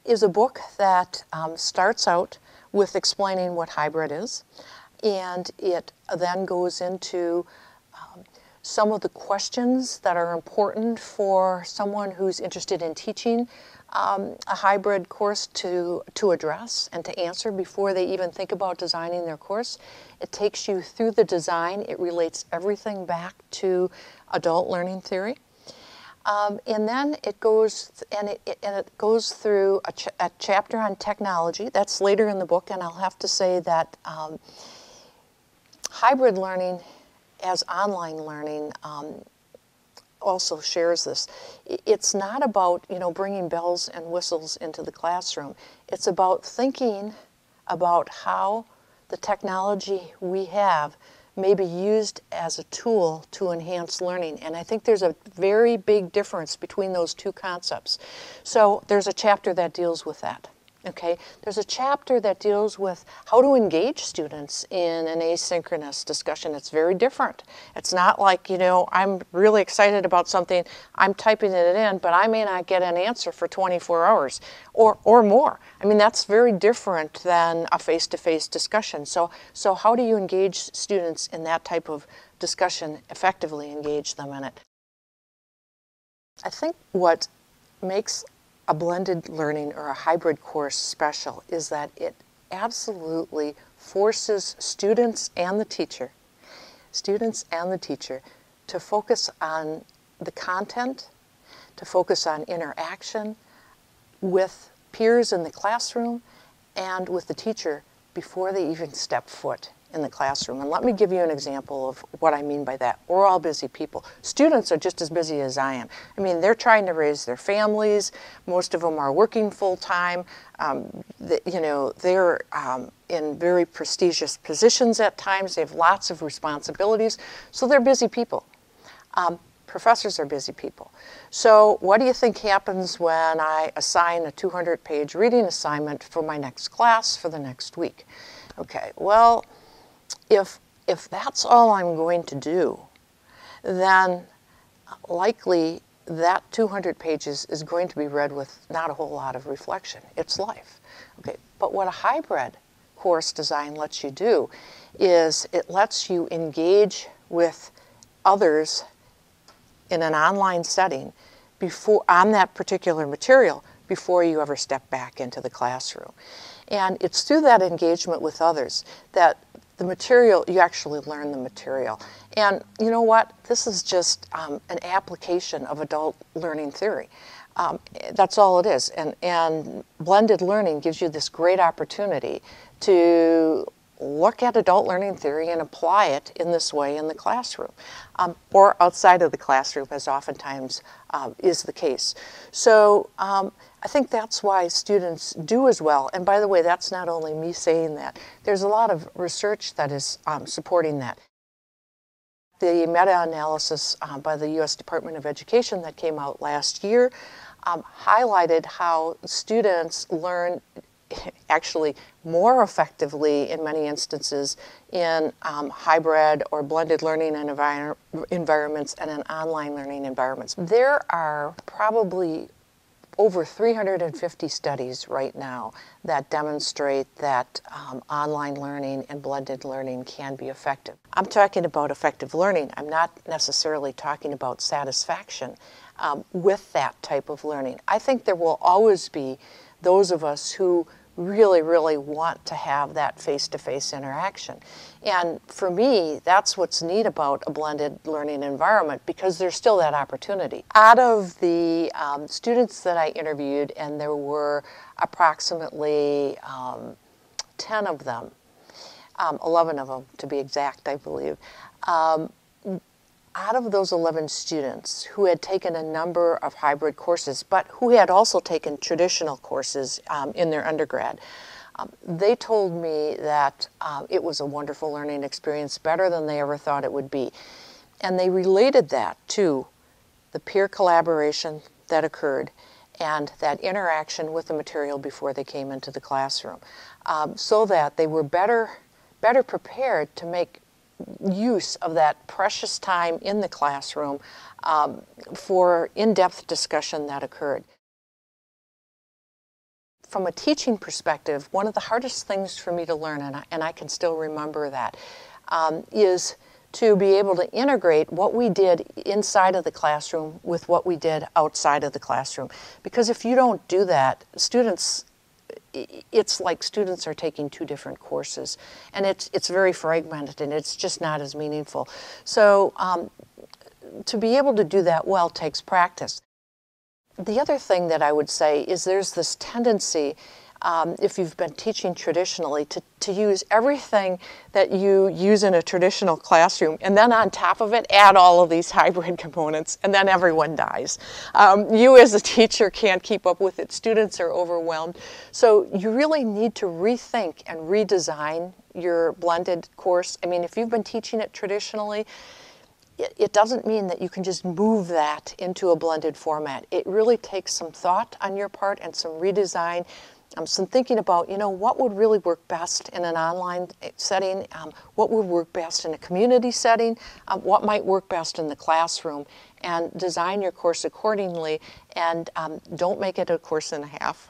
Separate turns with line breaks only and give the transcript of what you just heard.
is a book that starts out with explaining what hybrid is, and it then goes into some of the questions that are important for someone who's interested in teaching a hybrid course to address and to answer before they even think about designing their course. It takes you through the design. It relates everything back to adult learning theory. And then it goes through a chapter on technology. That's later in the book, and I'll have to say that hybrid learning as online learning also shares this. It's not about, bringing bells and whistles into the classroom. It's about thinking about how the technology we have may be used as a tool to enhance learning. And I think there's a very big difference between those two concepts. So there's a chapter that deals with that. Okay, there's a chapter that deals with how to engage students in an asynchronous discussion. It's very different. It's not like, I'm really excited about something, I'm typing it in, but I may not get an answer for 24 hours or more. I mean, that's very different than a face-to-face discussion. So how do you engage students in that type of discussion, effectively engage them in it? I think what makes a blended learning or a hybrid course special is that it absolutely forces students and the teacher to focus on the content, to focus on interaction with peers in the classroom and with the teacher before they even step foot in the classroom. And let me give you an example of what I mean by that. We're all busy people. Students are just as busy as I am. I mean, they're trying to raise their families. Most of them are working full-time. They're in very prestigious positions at times. They have lots of responsibilities. So they're busy people. Professors are busy people. So what do you think happens when I assign a 200-page reading assignment for my next class for the next week? Okay, well, if that's all I'm going to do, then likely that 200 pages is going to be read with not a whole lot of reflection. It's life. Okay, but what a hybrid course design lets you do is it lets you engage with others in an online setting on that particular material before you ever step back into the classroom. And it's through that engagement with others that the material, you actually learn the material. And you know what? This is just an application of adult learning theory. That's all it is. And blended learning gives you this great opportunity to look at adult learning theory and apply it in this way in the classroom, or outside of the classroom, as oftentimes is the case. So I think that's why students do as well. And by the way, that's not only me saying that. There's a lot of research that is supporting that. The meta-analysis by the U.S. Department of Education that came out last year highlighted how students learn actually more effectively in many instances in hybrid or blended learning environments and in online learning environments. There are probably over 350 studies right now that demonstrate that online learning and blended learning can be effective. I'm talking about effective learning. I'm not necessarily talking about satisfaction with that type of learning. I think there will always be those of us who really, really want to have that face-to-face interaction. And for me, that's what's neat about a blended learning environment, because there's still that opportunity. Out of the students that I interviewed, and there were approximately 10 of them, 11 of them to be exact, I believe, out of those 11 students who had taken a number of hybrid courses, but who had also taken traditional courses in their undergrad, they told me that it was a wonderful learning experience, better than they ever thought it would be. And they related that to the peer collaboration that occurred and that interaction with the material before they came into the classroom, so that they were better prepared to make use of that precious time in the classroom for in-depth discussion that occurred. from a teaching perspective, one of the hardest things for me to learn, and I can still remember that, is to be able to integrate what we did inside of the classroom with what we did outside of the classroom. Because if you don't do that, it's like students are taking two different courses, and it's very fragmented, and it's just not as meaningful. So to be able to do that well takes practice. The other thing that I would say is there's this tendency, if you've been teaching traditionally, to use everything that you use in a traditional classroom, and then on top of it, add all of these hybrid components, and then everyone dies. You as a teacher can't keep up with it. Students are overwhelmed. So you really need to rethink and redesign your blended course. I mean, if you've been teaching it traditionally, it doesn't mean that you can just move that into a blended format. It really takes some thought on your part and some redesign, some thinking about, what would really work best in an online setting, what would work best in a community setting, what might work best in the classroom, and design your course accordingly, and don't make it a course and a half.